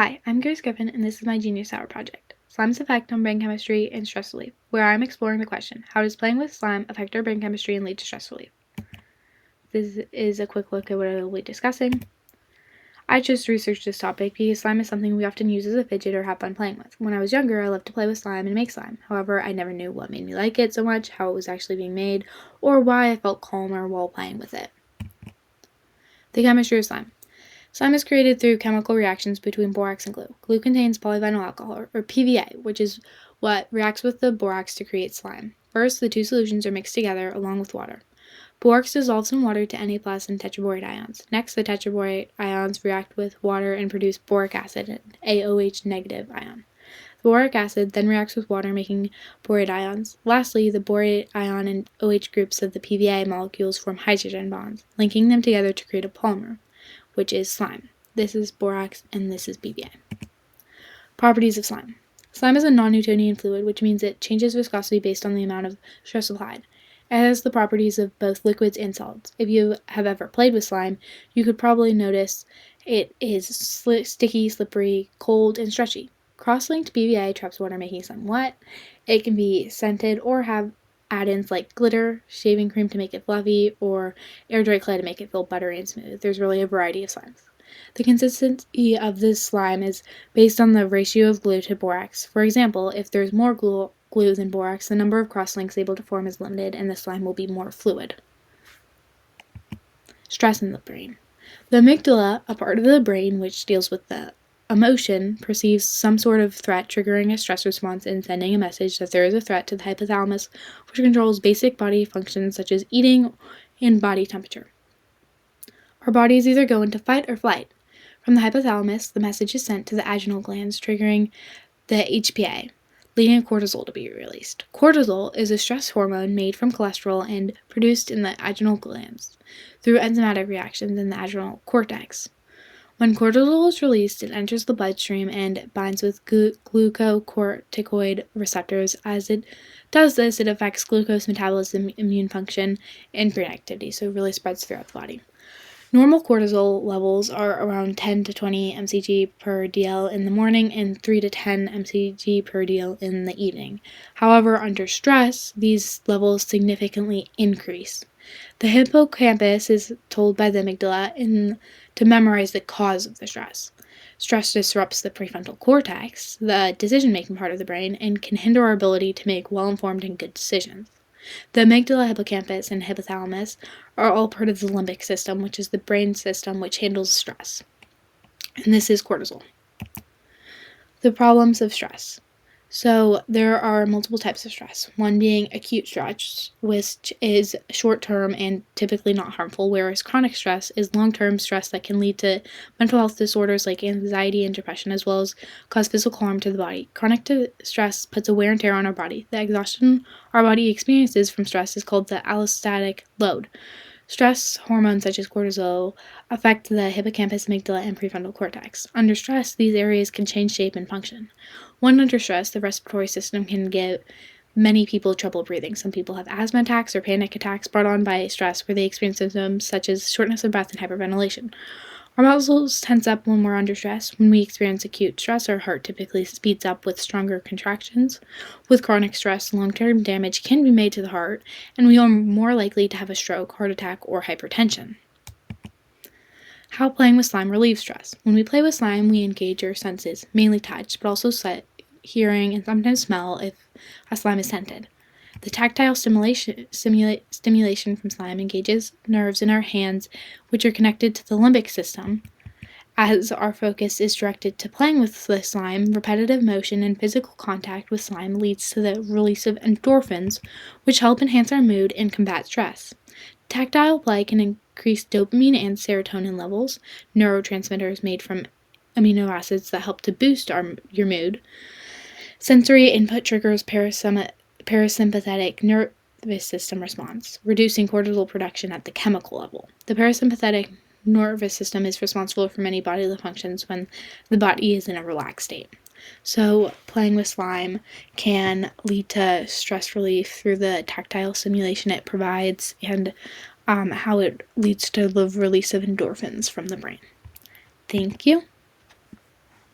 Hi, I'm Grace Griffin, and this is my Genius Hour project, Slime's Effect on Brain Chemistry and Stress Relief, where I'm exploring the question, how does playing with slime affect our brain chemistry and lead to stress relief? This is a quick look at what I will be discussing. I chose to research this topic because slime is something we often use as a fidget or have fun playing with. When I was younger, I loved to play with slime and make slime. However, I never knew what made me like it so much, how it was actually being made, or why I felt calmer while playing with it. The chemistry of slime. Slime is created through chemical reactions between borax and glue. Glue contains polyvinyl alcohol, or PVA, which is what reacts with the borax to create slime. First, the two solutions are mixed together along with water. Borax dissolves in water to Na+ and tetraborate ions. Next, the tetraborate ions react with water and produce boric acid, an AOH negative ion. The boric acid then reacts with water, making borate ions. Lastly, the borate ion and OH groups of the PVA molecules form hydrogen bonds, linking them together to create a polymer, which is slime. This is borax and this is PVA. Properties of slime. Slime is a non-Newtonian fluid, which means it changes viscosity based on the amount of stress applied. It has the properties of both liquids and solids. If you have ever played with slime, you could probably notice it is sticky, slippery, cold, and stretchy. Cross-linked PVA traps water, making slime wet. It can be scented or have add-ins like glitter, shaving cream to make it fluffy, or air dry clay to make it feel buttery and smooth. There's really a variety of slimes. The consistency of this slime is based on the ratio of glue to borax. For example, if there's more glue than borax, the number of cross-links able to form is limited and the slime will be more fluid. Stress in the brain. The amygdala, a part of the brain which deals with the emotion, perceives some sort of threat, triggering a stress response and sending a message that there is a threat to the hypothalamus, which controls basic body functions such as eating and body temperature. Our bodies either go into fight or flight. From the hypothalamus, the message is sent to the adrenal glands, triggering the HPA, leading cortisol to be released. Cortisol is a stress hormone made from cholesterol and produced in the adrenal glands through enzymatic reactions in the adrenal cortex. When cortisol is released, it enters the bloodstream and binds with glucocorticoid receptors. As it does this, it affects glucose metabolism, immune function, and brain activity, so it really spreads throughout the body. Normal cortisol levels are around 10 to 20 mcg per dl in the morning and 3 to 10 mcg per dl in the evening. However, under stress, these levels significantly increase. The hippocampus is told by the amygdala to memorize the cause of the stress. Stress disrupts the prefrontal cortex, the decision-making part of the brain, and can hinder our ability to make well-informed and good decisions. The amygdala, hippocampus, and hypothalamus are all part of the limbic system, which is the brain system which handles stress. And this is cortisol. The problems of stress. So there are multiple types of stress. One being acute stress, which is short-term and typically not harmful, whereas chronic stress is long-term stress that can lead to mental health disorders like anxiety and depression, as well as cause physical harm to the body. Chronic stress puts a wear and tear on our body. The exhaustion our body experiences from stress is called the allostatic load. Stress hormones such as cortisol affect the hippocampus, amygdala, and prefrontal cortex. Under stress, these areas can change shape and function. When under stress, the respiratory system can give many people trouble breathing. Some people have asthma attacks or panic attacks brought on by stress, where they experience symptoms such as shortness of breath and hyperventilation. Our muscles tense up when we're under stress. When we experience acute stress, our heart typically speeds up with stronger contractions. With chronic stress, long-term damage can be made to the heart, and we are more likely to have a stroke, heart attack, or hypertension. How playing with slime relieves stress. When we play with slime, we engage our senses, mainly touch, but also sight, hearing, and sometimes smell if a slime is scented. The tactile stimulation from slime engages nerves in our hands, which are connected to the limbic system. As our focus is directed to playing with the slime, repetitive motion and physical contact with slime leads to the release of endorphins, which help enhance our mood and combat stress. Tactile play can increase dopamine and serotonin levels, neurotransmitters made from amino acids that help to boost your mood. Sensory input triggers parasympathetic nervous system response, reducing cortisol production at the chemical level. The parasympathetic nervous system is responsible for many bodily functions when the body is in a relaxed state. So playing with slime can lead to stress relief through the tactile stimulation it provides and how it leads to the release of endorphins from the brain. Thank you.